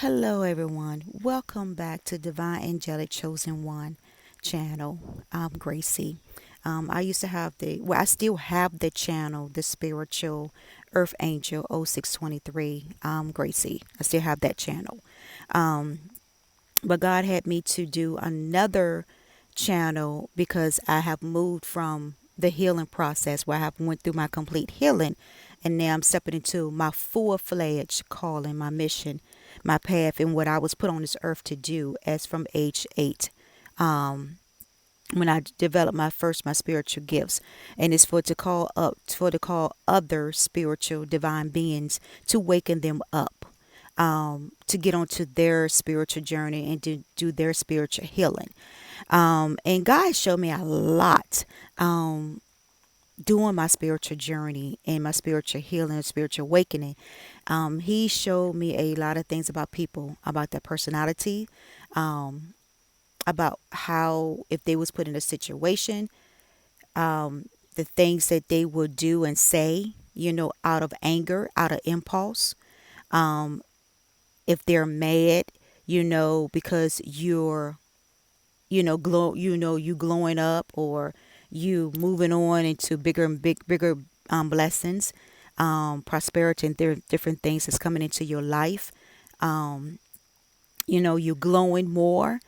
Hello, everyone. Welcome back to Divine Angelic Chosen One channel. I'm Gracie. I used to have I still have the channel, the Spiritual Earth Angel 0623. Gracie. I still have that channel. Um, but God had me to do another channel because I have moved from the healing process where I have went through my complete healing, and now I'm stepping into my full-fledged calling, my mission, my path, and what I was put on this earth to do as from age 8. When I developed my spiritual gifts, and it's for to call other spiritual divine beings to waken them up, to get onto their spiritual journey and to do their spiritual healing. And God showed me a lot doing my spiritual journey and my spiritual healing and spiritual awakening. He showed me a lot of things about people, about their personality, um, about how if they was put in a situation, the things that they would do and say, out of anger, out of impulse. Um, if they're mad, because you're you glowing up, or you moving on into bigger blessings, prosperity, and there different things that's coming into your life. um you glowing more,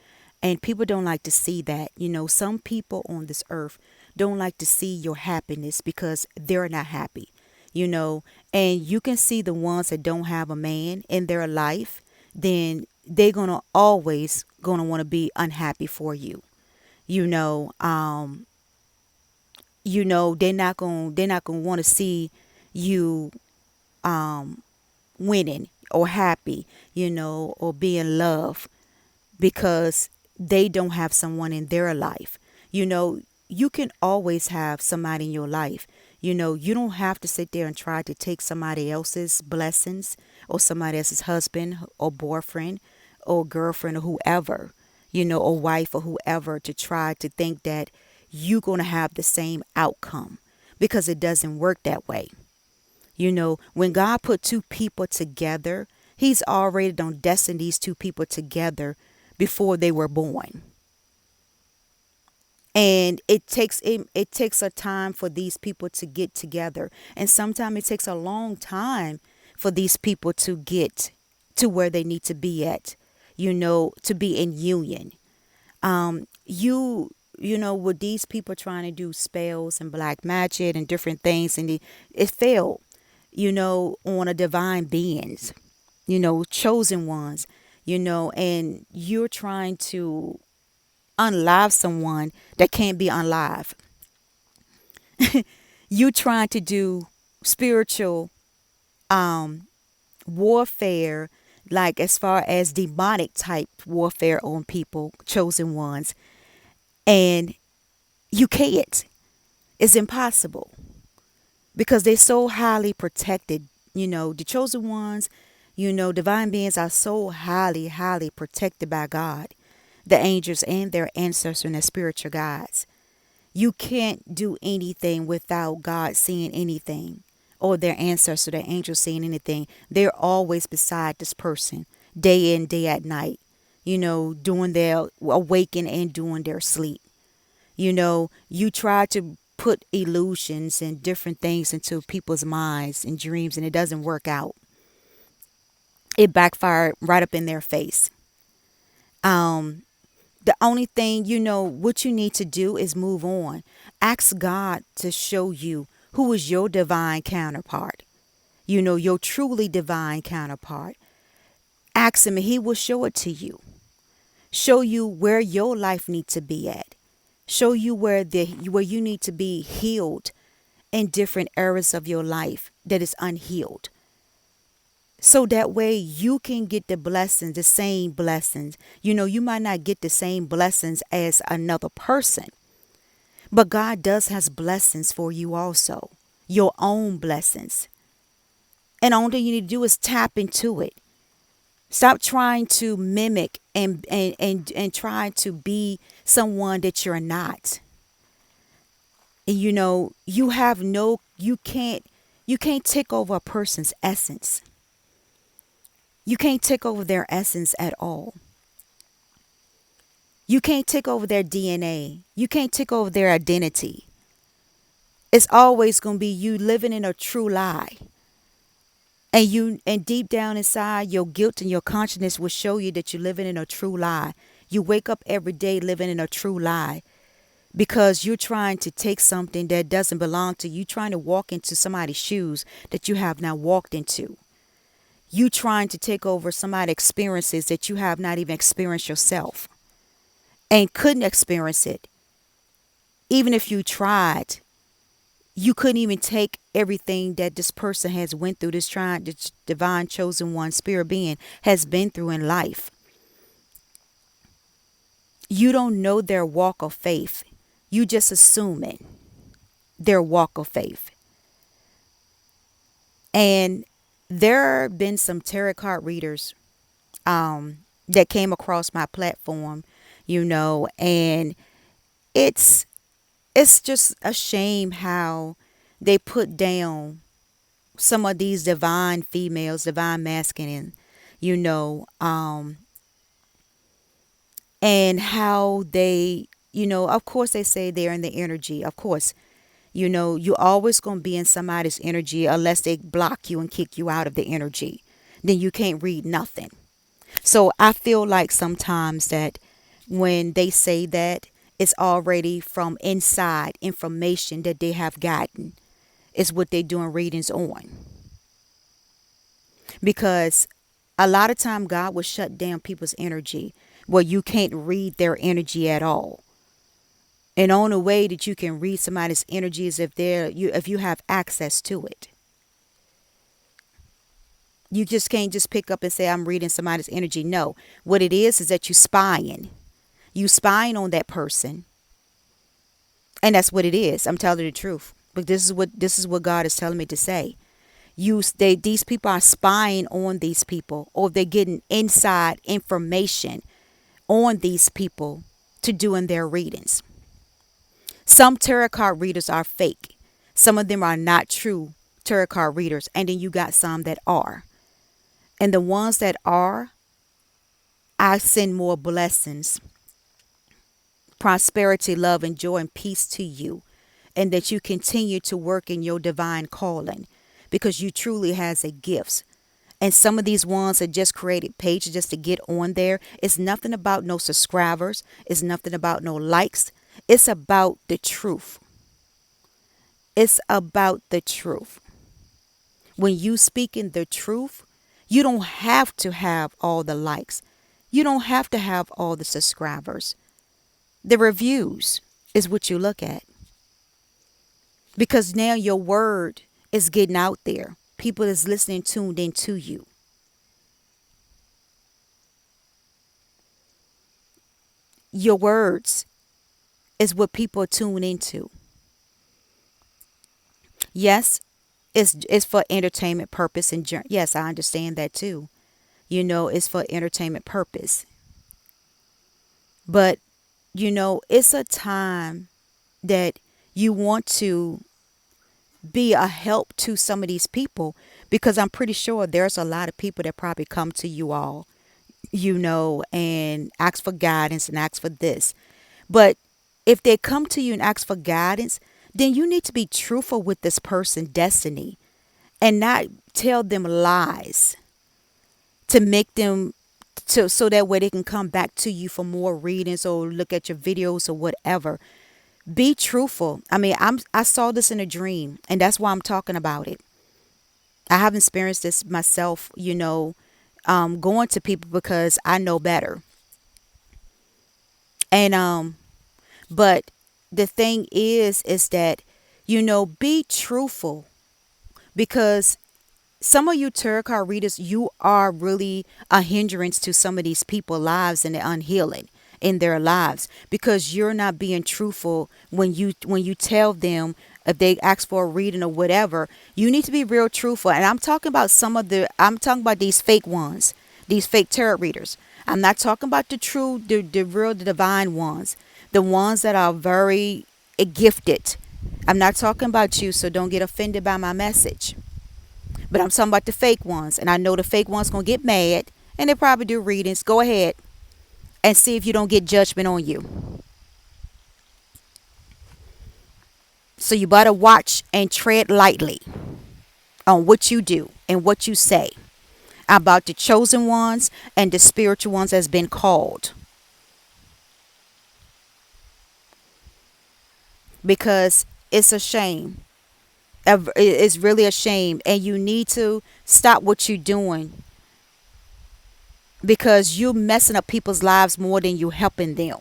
and people don't like to see that. Some people on this earth don't like to see your happiness because they're not happy. you know and you can see the ones that don't have a man in their life, then they're gonna want to be unhappy for you. you know um they're not gonna want to see you winning or happy, or being loved, because they don't have someone in their life. You can always have somebody in your life. You don't have to sit there and try to take somebody else's blessings, or somebody else's husband or boyfriend or girlfriend or whoever, or wife or whoever, to try to think that you're going to have the same outcome, because it doesn't work that way. When God put two people together, He's already done destined these two people together before they were born. And it takes a time for these people to get together. And sometimes it takes a long time for these people to get to where they need to be at, to be in union. With these people trying to do spells and black magic and different things, and it failed, on a divine beings, chosen ones, and you're trying to unlive someone that can't be unlive. You trying to do spiritual warfare, like as far as demonic type warfare on people, chosen ones, and you can't. It's impossible, because they're so highly protected. The chosen ones, divine beings are so highly, highly protected by God, the angels and their ancestors and their spiritual guides. You can't do anything without God seeing anything, or their ancestor, their angels seeing anything. They're always beside this person, day in, day at night, doing their awaken and doing their sleep. You try to put illusions and different things into people's minds and dreams, and it doesn't work out. It backfired right up in their face. Um, the only thing, what you need to do is move on. Ask God to show you who is your divine counterpart, your truly divine counterpart. Ask Him, and He will show it to you. Show you where your life needs to be at. Show you where you need to be healed in different areas of your life that is unhealed. So that way you can get the blessings, the same blessings. You might not get the same blessings as another person, but God does has blessings for you also, your own blessings. And all you need to do is tap into it. Stop trying to mimic and try to be someone that you're not. And you can't take over a person's essence. You can't take over their essence at all. You can't take over their DNA. You can't take over their identity. It's always going to be you living in a true lie. And deep down inside, your guilt and your consciousness will show you that you're living in a true lie. You wake up every day living in a true lie because you're trying to take something that doesn't belong to you, trying to walk into somebody's shoes that you have not walked into. You trying to take over somebody's experiences that you have not even experienced yourself and couldn't experience it. Even if you tried, you couldn't even take everything that this person has went through, this divine chosen one spirit being has been through in life. You don't know their walk of faith. You just assuming their walk of faith. And there have been some tarot card readers that came across my platform, and it's it's just a shame how they put down some of these divine females, divine masculine, you know, um, and how they, of course they say they're in the energy. Of course, you're always going to be in somebody's energy unless they block you and kick you out of the energy. Then you can't read nothing. So I feel like sometimes that when they say that, it's already from inside information that they have gotten is what they're doing readings on. Because a lot of time God will shut down people's energy where you can't read their energy at all. And the only way that you can read somebody's energy is if you have access to it. You just can't just pick up and say I'm reading somebody's energy. No. What it is that you spying. You spying on that person. And that's what it is. I'm telling the truth. But this is what God is telling me to say. These people are spying on these people, or they're getting inside information on these people to doing their readings. Some tarot card readers are fake. Some of them are not true tarot card readers. And then you got some that are. And the ones that are, I send more blessings, prosperity, love, and joy and peace to you. And that you continue to work in your divine calling because you truly has a gift. And some of these ones that just created pages just to get on there, it's nothing about no subscribers. It's nothing about no likes. It's about the truth. It's about the truth. When you speak in the truth, you don't have to have all the likes. You don't have to have all the subscribers. The reviews is what you look at. Because now your word is getting out there. People is listening, tuned into you. Your words is what people tune into. Yes, it's for entertainment purpose and yes, I understand that too. It's for entertainment purpose. But it's a time that you want to be a help to some of these people because I'm pretty sure there's a lot of people that probably come to you all, and ask for guidance and ask for this. But if they come to you and ask for guidance, then you need to be truthful with this person's destiny and not tell them lies to make them so that way they can come back to you for more readings or look at your videos or whatever. Be truthful. I mean, I saw this in a dream, and that's why I'm talking about it. I have experienced this myself, going to people because I know better. And but the thing is that be truthful because some of you tarot card readers, you are really a hindrance to some of these people's lives and the unhealing in their lives because you're not being truthful when you tell them if they ask for a reading or whatever. You need to be real truthful. And I'm talking about these fake ones, these fake tarot readers. I'm not talking about the real, the divine ones, the ones that are very gifted. I'm not talking about you, so don't get offended by my message. But I'm talking about the fake ones. And I know the fake ones going to get mad and they probably do readings. Go ahead and see if you don't get judgment on you. So you better watch and tread lightly on what you do and what you say about the chosen ones and the spiritual ones that's been called. Because it's a shame. It's really a shame. And you need to stop what you're doing because you're messing up people's lives more than you helping them.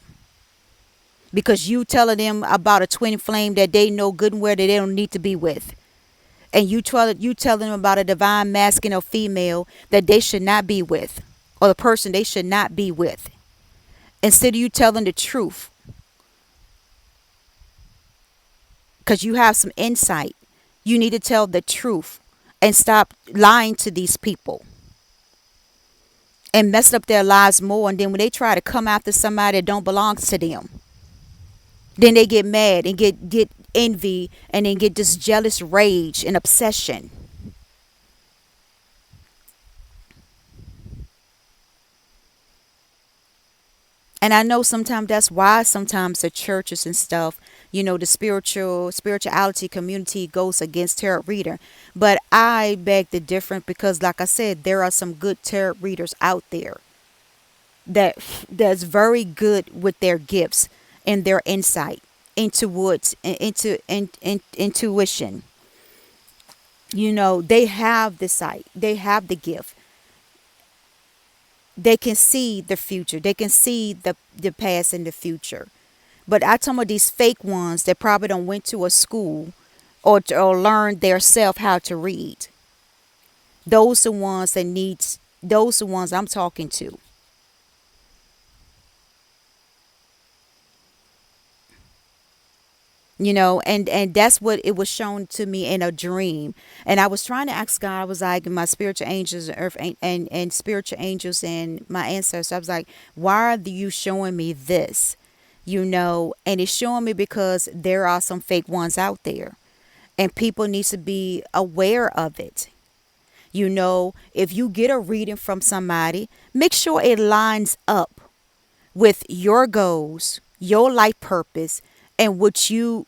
Because you telling them about a twin flame that they know good and well that they don't need to be with. And you telling them about a divine masculine or female that they should not be with. Or the person they should not be with. Instead of you telling the truth. Because you have some insight. You need to tell the truth. And stop lying to these people. And messing up their lives more. And then when they try to come after somebody that don't belong to them, then they get mad and get envy and then get this jealous rage and obsession. And I know sometimes that's why sometimes the churches and stuff, the spirituality community goes against tarot reader. But I beg the difference because like I said, there are some good tarot readers out there that that's very good with their gifts and their insight into woods into intuition. They have the sight, they have the gift, they can see the future, they can see the past and the future. But I talk about these fake ones that probably don't went to a school or learned their self how to read. Those the ones I'm talking to. And that's what it was shown to me in a dream. And I was trying to ask God, I was like, my spiritual angels and earth and spiritual angels and my ancestors, I was like, why are you showing me this? And it's showing me because there are some fake ones out there and people need to be aware of it. If you get a reading from somebody, make sure it lines up with your goals, your life purpose, and what you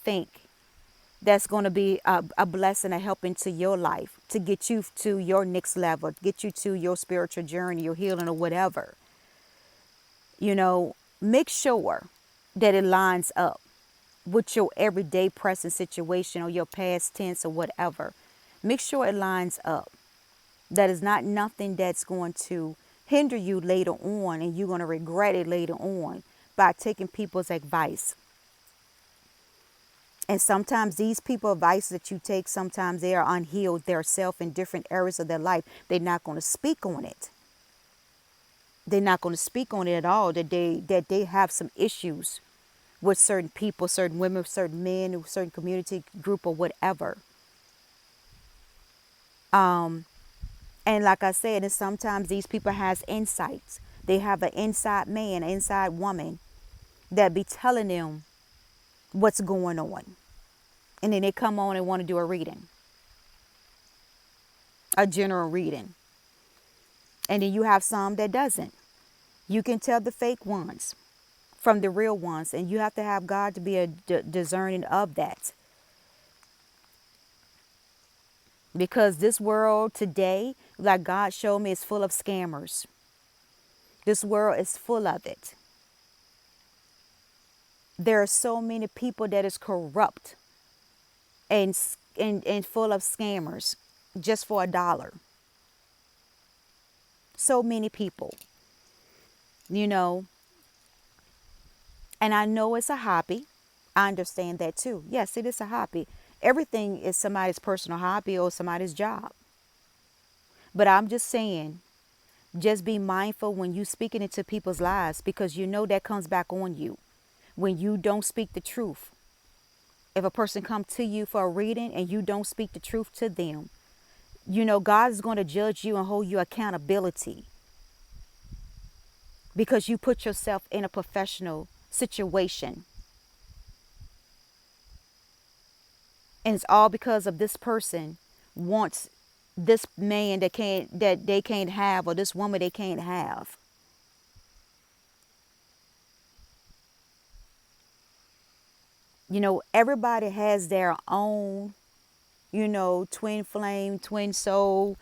think that's going to be a blessing, a help into your life to get you to your next level, get you to your spiritual journey, your healing, or whatever. Make sure that it lines up with your everyday present situation or your past tense or whatever. Make sure it lines up. That is not nothing that's going to hinder you later on and you're going to regret it later on by taking people's advice. And sometimes these people advice that you take, sometimes they are unhealed themselves in different areas of their life. They're not going to speak on it. They're not going to speak on it at all, that they have some issues with certain people, certain women, certain men, certain community group or whatever. And like I said, and sometimes these people has insights. They have an inside man, an inside woman that be telling them what's going on. And then they come on and want to do a reading, a general reading. And then you have some that doesn't. You can tell the fake ones from the real ones. And you have to have God to be a discerning of that. Because this world today, like God showed me, is full of scammers. This world is full of it. There are so many people that is corrupt and full of scammers just for $1. So many people, you know, and I know it's a hobby. I understand that too. Yes, it is a hobby. Everything is somebody's personal hobby or somebody's job. But I'm just saying, just be mindful when you speaking into people's lives because you know that comes back on you when you don't speak the truth. If a person come to you for a reading and you don't speak the truth to them, God is going to judge you and hold you accountability because you put yourself in a professional situation. And it's all because of this person wants this man that they can't have, or this woman they can't have. Everybody has their own, twin flame, twin soul,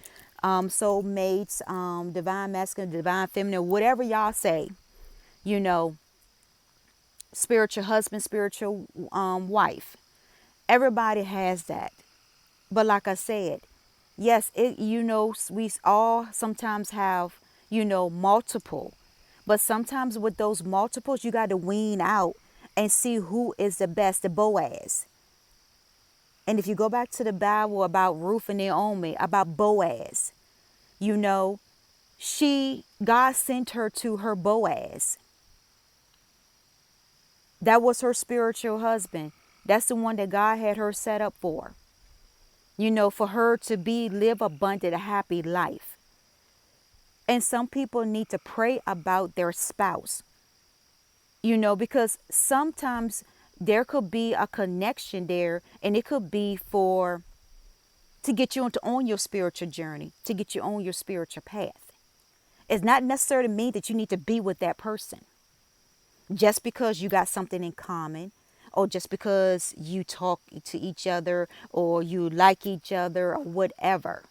soul mates, divine masculine, divine feminine, whatever y'all say, you know, spiritual husband, spiritual wife. Everybody has that. But like I said, yes, we all sometimes have, multiple. But sometimes with those multiples, you got to wean out and see who is the best, the Boaz. And if you go back to the Bible about Ruth and Naomi, about Boaz, you know, God sent her to her Boaz. That was her spiritual husband. That's the one that God had her set up for. For her to live abundant, a happy life. And some people need to pray about their spouse, because sometimes there could be a connection there, and it could be to get you on your spiritual journey, to get you on your spiritual path. It's not necessarily mean that you need to be with that person just because you got something in common, or just because you talk to each other, or you like each other, or whatever.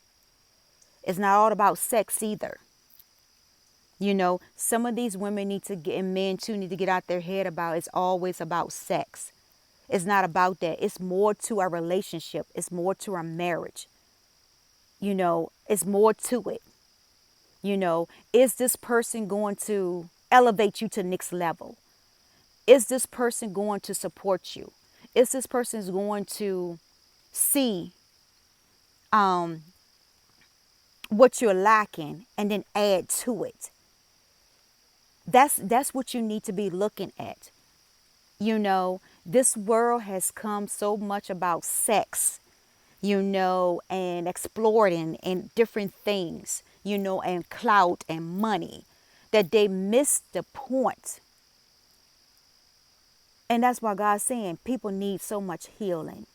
It's not all about sex either. Some of these women need to get, and men too, need to get out their head about it's always about sex. It's not about that. It's more to our relationship. It's more to our marriage. It's more to it. Is this person going to elevate you to the next level? Is this person going to support you? Is this person going to see what you're lacking and then add to it? That's what you need to be looking at. This world has come so much about sex, and exploring and different things, and clout and money, that they miss the point. And that's why God's saying people need so much healing.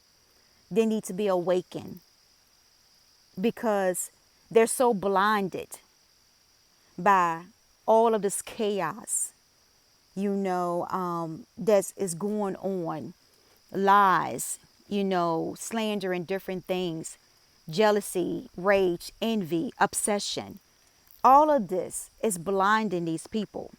They need to be awakened because they're so blinded by all of this chaos, that is going on. Lies, slander and different things, jealousy, rage, envy, obsession. All of this is blinding these people.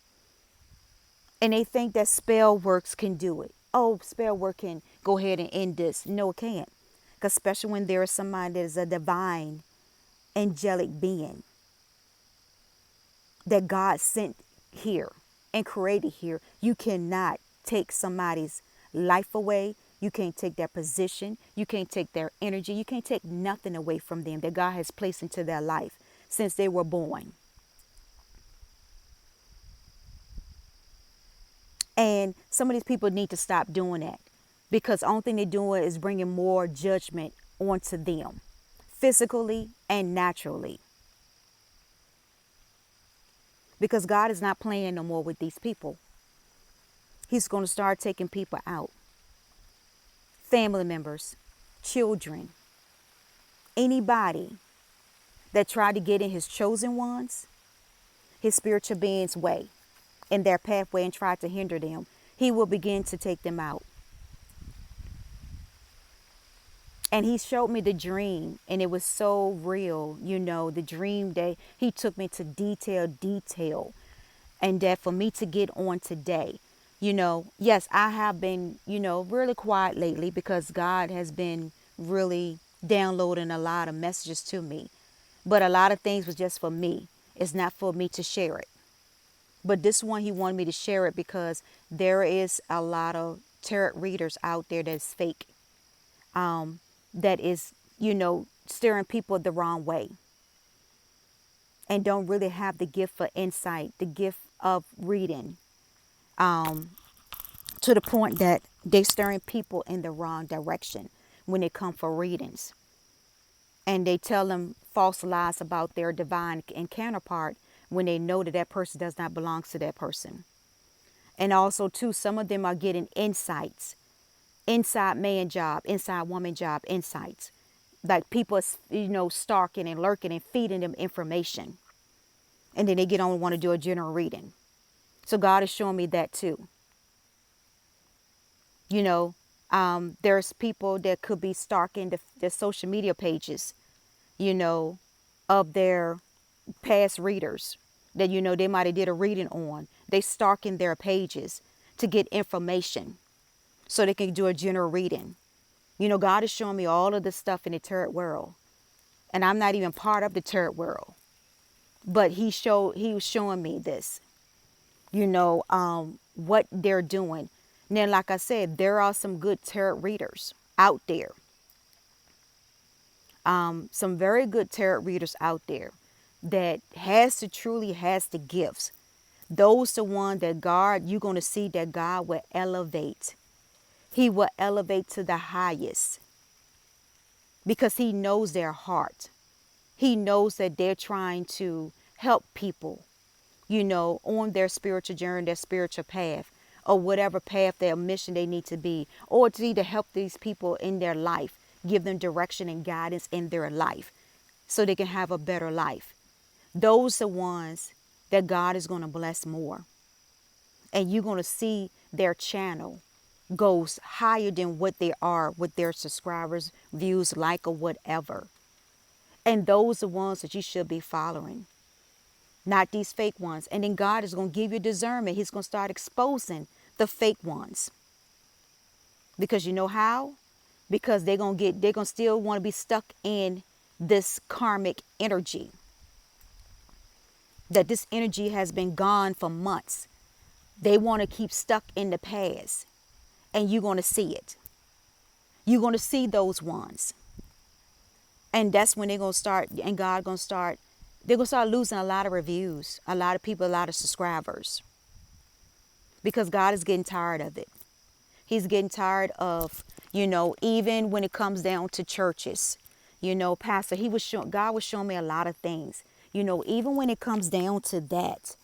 And they think that spell works can do it. Oh, spell work can go ahead and end this. No, it can't. Because especially when there is somebody that is a divine, angelic being that God sent here and created here. You cannot take somebody's life away. You can't take their position. You can't take their energy. You can't take nothing away from them that God has placed into their life since they were born. And some of these people need to stop doing that, because the only thing they're doing is bringing more judgment onto them, physically and naturally. Because God is not playing no more with these people. He's going to start taking people out. Family members, children, anybody that tried to get in his chosen ones, his spiritual beings' way, in their pathway, and tried to hinder them, he will begin to take them out. And he showed me the dream, and it was so real, the dream that he took me to detail, and that for me to get on today, yes, I have been, really quiet lately because God has been really downloading a lot of messages to me. But a lot of things was just for me. It's not for me to share it. But this one, he wanted me to share it because there is a lot of tarot readers out there that's fake. That is, steering people the wrong way. And don't really have the gift for insight, the gift of reading. To the point that they steering people in the wrong direction when they come for readings. And they tell them false lies about their divine and counterpart when they know that that person does not belong to that person. And also, too, some of them are getting insights inside man job, inside woman job, insights. Like people, stalking and lurking and feeding them information. And then they get on and want to do a general reading. So God is showing me that too. You know, there's people that could be stalking the social media pages, you know, of their past readers that, they might have did a reading on. They stalking their pages to get information so they can do a general reading. God is showing me all of this stuff in the third world. And I'm not even part of the third world. But he was showing me this, what they're doing. Now, like I said, there are some good tarot readers out there. Some very good tarot readers out there that truly has the gifts. Those the one that God, you're going to see that God will elevate. He will elevate to the highest because he knows their heart. He knows that they're trying to help people, on their spiritual journey, their spiritual path, or whatever path, their mission they need to be, or to either help these people in their life, give them direction and guidance in their life so they can have a better life. Those are the ones that God is going to bless more. And you're going to see their channel goes higher than what they are with their subscribers, views, like, or whatever. And those are the ones that you should be following, not these fake ones. And then God is going to give you discernment. He's going to start exposing the fake ones. Because you know how? Because they're going to still want to be stuck in this karmic energy. That this energy has been gone for months. They want to keep stuck in the past. And you're going to see it. You're going to see those ones. And that's when they're going to start, and God going to start, they're going to start losing a lot of reviews, a lot of people, a lot of subscribers. Because God is getting tired of it. He's getting tired of, even when it comes down to churches, Pastor, God was showing me a lot of things, even when it comes down to that,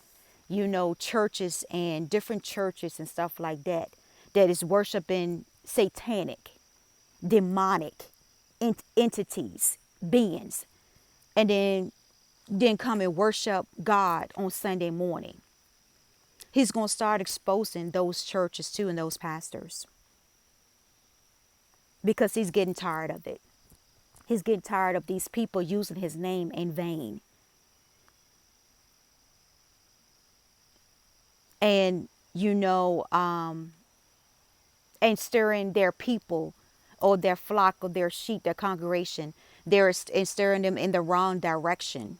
churches and different churches and stuff like that, that is worshiping satanic, demonic entities, beings, and then come and worship God on Sunday morning. He's going to start exposing those churches too and those pastors because he's getting tired of it. He's getting tired of these people using his name in vain. And, and stirring their people or their flock or their sheep, their congregation, and stirring them in the wrong direction.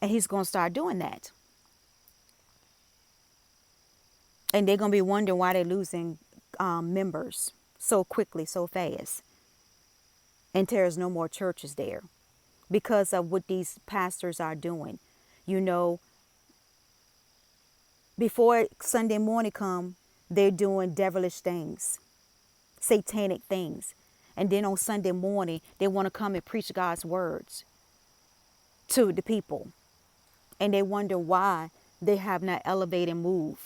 And he's going to start doing that. And they're going to be wondering why they're losing members so quickly, so fast. And there's no more churches there because of what these pastors are doing. Before Sunday morning come, they're doing devilish things, satanic things. And then on Sunday morning, they want to come and preach God's words to the people. And they wonder why they have not elevated and moved.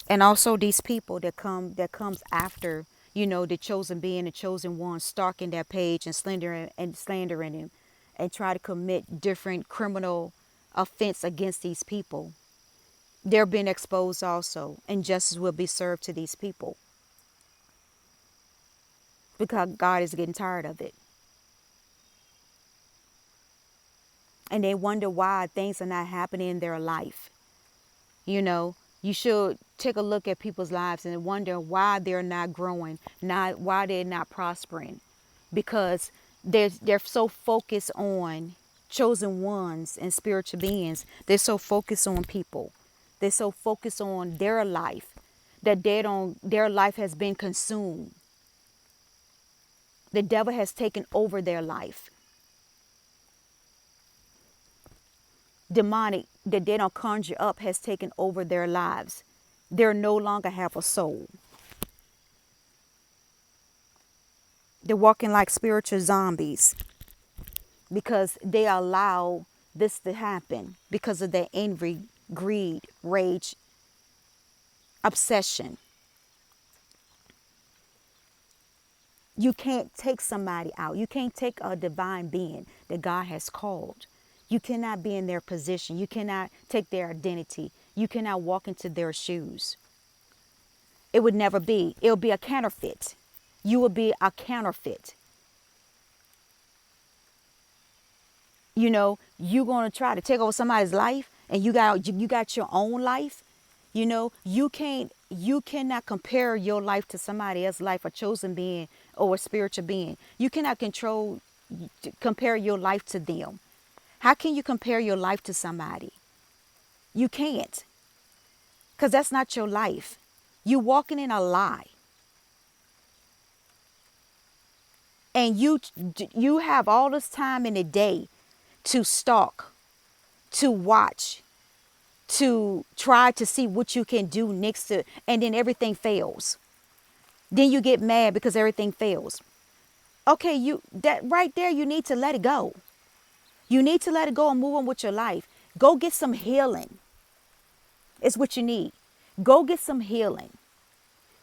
And also these people that comes after, the chosen being, the chosen one, stalking their page and slandering him and try to commit different criminal offense against these people. They're being exposed also, and justice will be served to these people because God is getting tired of it. And they wonder why things are not happening in their life. You should take a look at people's lives and wonder why they're not growing, why they're not prospering. Because they're so focused on chosen ones and spiritual beings. They're so focused on people. They're so focused on their life that their life has been consumed. The devil has taken over their life. Demonic that they don't conjure up has taken over their lives. They no longer have a soul. They're walking like spiritual zombies. because they allow this to happen because of their envy, greed, rage, obsession. You can't take somebody out. You can't take a divine being that God has called. You cannot be in their position. You cannot take their identity. You cannot walk into their shoes. It would never be. It will be a counterfeit. You will be a counterfeit. You know, you're going to try to take over somebody's life and you got your own life. You know, you cannot compare your life to somebody else's life, a chosen being or a spiritual being. You cannot compare your life to them. How can you compare your life to somebody? You can't, because that's not your life. You walking in a lie. And you have all this time in the day to stalk, to watch, to try to see what you can do next to, and then everything fails. Then you get mad because everything fails. Okay, that right there, you need to let it go. You need to let it go and move on with your life. Go get some healing. It's what you need. Go get some healing.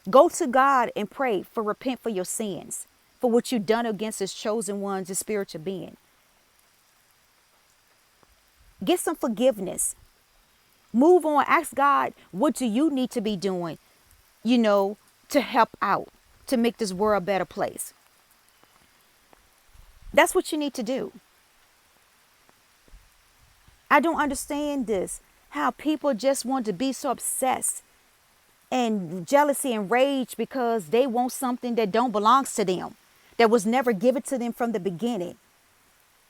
Go to God and repent for your sins, for what you've done against His chosen ones, His spiritual being. Get some forgiveness. Move on. Ask God, what do you need to be doing, to help out, to make this world a better place? That's what you need to do. I don't understand this, how people just want to be so obsessed and jealousy and rage because they want something that don't belong to them, that was never given to them from the beginning.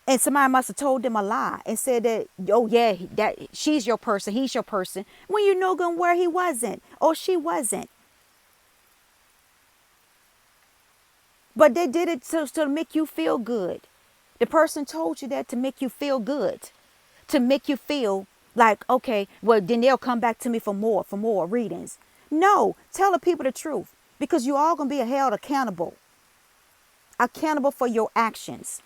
And somebody must have told them a lie and said that, oh yeah, that she's your person, he's your person, when you know good where he wasn't or she wasn't. But they did it to make you feel good. The person told you that to make you feel good, to make you feel like, okay, well, then they'll come back to me for more readings. No, tell the people the truth, because you all going to be held accountable for your actions.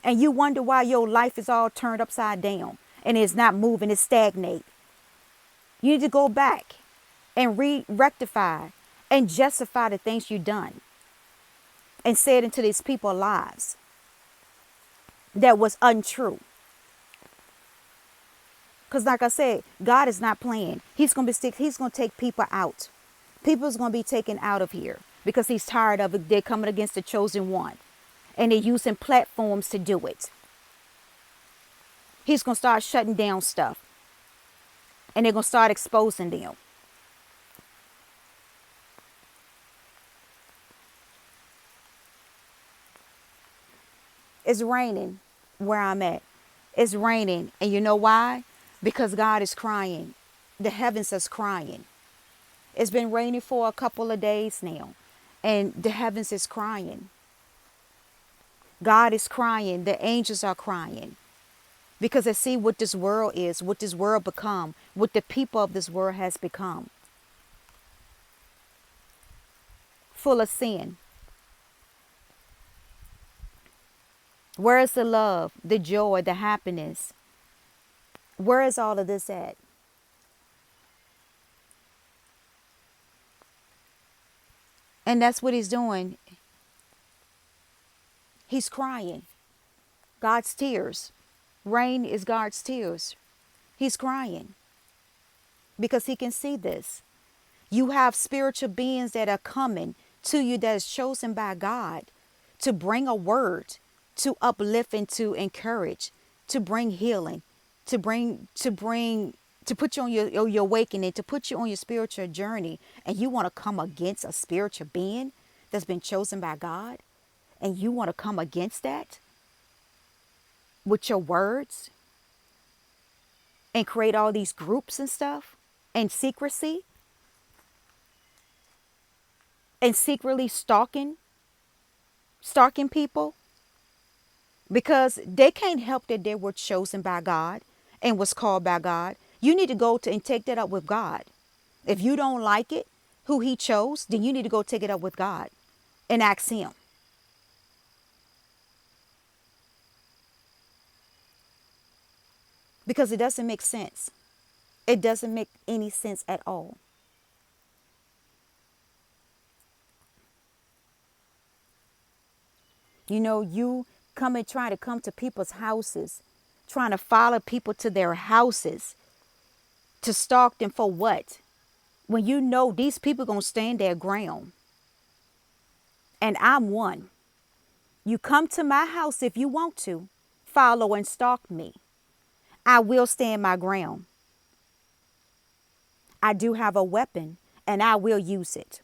And you wonder why your life is all turned upside down and it's not moving, it's stagnate. You need to go back and rectify and justify the things you've done and say it into these people's lives that was untrue. Because like I said, God is not playing. He's going to take people out. People's going to be taken out of here because He's tired of it. They're coming against the chosen one. And they're using platforms to do it. He's going to start shutting down stuff. And they're going to start exposing them. It's raining where I'm at. It's raining. And you know why? Because God is crying. The heavens is crying. It's been raining for a couple of days now. And the heavens is crying. God is crying. The angels are crying. Because they see what this world is, what this world become, what the people of this world has become. Full of sin. Where is the love, the joy, the happiness? Where is all of this at? And that's what He's doing. He's crying. God's tears. Rain is God's tears. He's crying because He can see this. You have spiritual beings that are coming to you that is chosen by God to bring a word, to uplift and to encourage, to bring healing, to put you on your awakening, to put you on your spiritual journey. And you want to come against a spiritual being that's been chosen by God, and you want to come against that with your words and create all these groups and stuff and secrecy and secretly stalking people, because they can't help that they were chosen by God and was called by God. You need to go and take that up with God. If you don't like it, who He chose, then you need to go take it up with God and ask Him. because it doesn't make sense. It doesn't make any sense at all. You come and try to come to people's houses, trying to follow people to their houses to stalk them for what? When you know these people going to stand their ground. And I'm one. You come to my house if you want to, follow and stalk me. I will stand my ground. I do have a weapon and I will use it.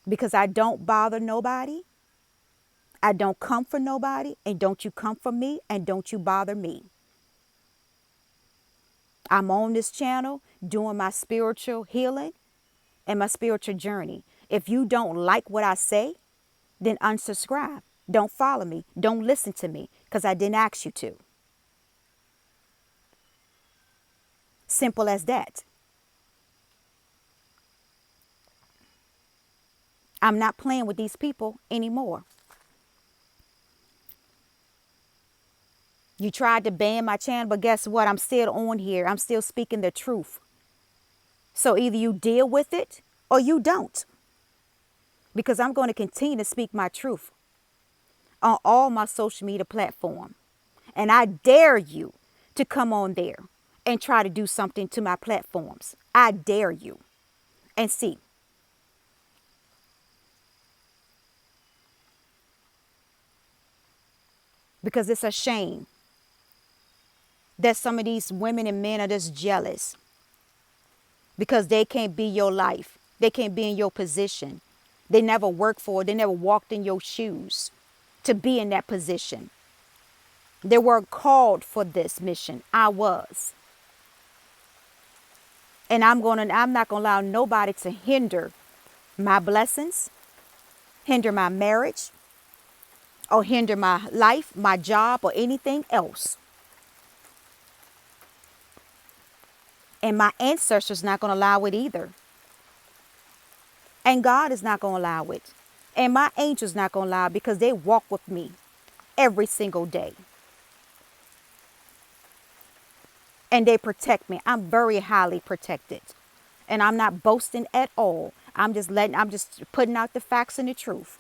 Because I don't bother nobody. I don't come for nobody. And don't you come for me and don't you bother me. I'm on this channel doing my spiritual healing and my spiritual journey. If you don't like what I say, then unsubscribe. Don't follow me. Don't listen to me because I didn't ask you to. Simple as that. I'm not playing with these people anymore. You tried to ban my channel, but guess what? I'm still on here. I'm still speaking the truth. So either you deal with it or you don't. Because I'm going to continue to speak my truth on all my social media platforms. And I dare you to come on there and try to do something to my platforms. I dare you. And see. Because it's a shame that some of these women and men are just jealous. Because they can't be your life. They can't be in your position. They never worked for it. They never walked in your shoes to be in that position. They weren't called for this mission. I was. And I'm not gonna allow nobody to hinder my blessings, hinder my marriage, or hinder my life, my job, or anything else. And my ancestors not gonna allow it either. And God is not gonna allow it. And my angels not gonna allow it because they walk with me every single day. And they protect me. I'm very highly protected. And I'm not boasting at all. I'm just putting out the facts and the truth.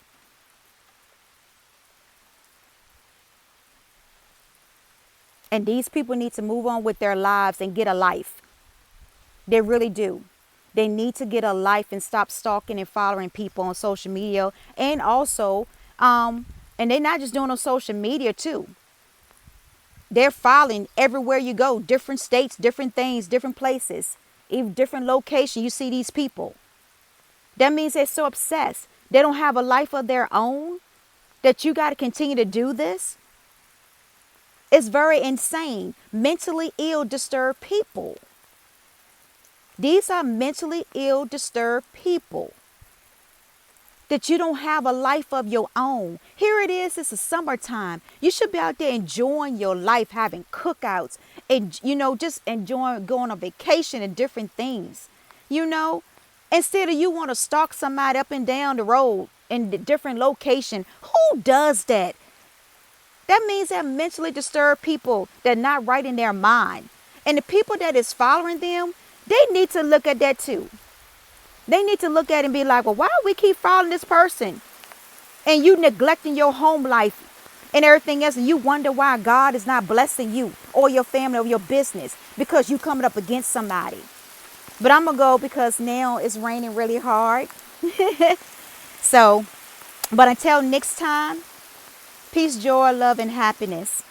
And these people need to move on with their lives and get a life. They really do. They need to get a life and stop stalking and following people on social media. And also, and they're not just doing on social media too. They're following everywhere you go, different states, different things, different places, even different locations. You see these people. That means they're so obsessed. They don't have a life of their own that you got to continue to do this. It's very insane. Mentally ill, disturbed people. These are mentally ill, disturbed people. That you don't have a life of your own. Here it is, it's the summertime. You should be out there enjoying your life, having cookouts, and, just enjoying going on vacation and different things, instead of you want to stalk somebody up and down the road in the different location. Who does that? That means that mentally disturbed people that are not right in their mind. And the people that is following them, they need to look at that too. They need to look at it and be like, well, why do we keep following this person? And you neglecting your home life and everything else. And you wonder why God is not blessing you or your family or your business because you coming up against somebody. But I'm going to go because now it's raining really hard. So, but until next time, peace, joy, love, and happiness.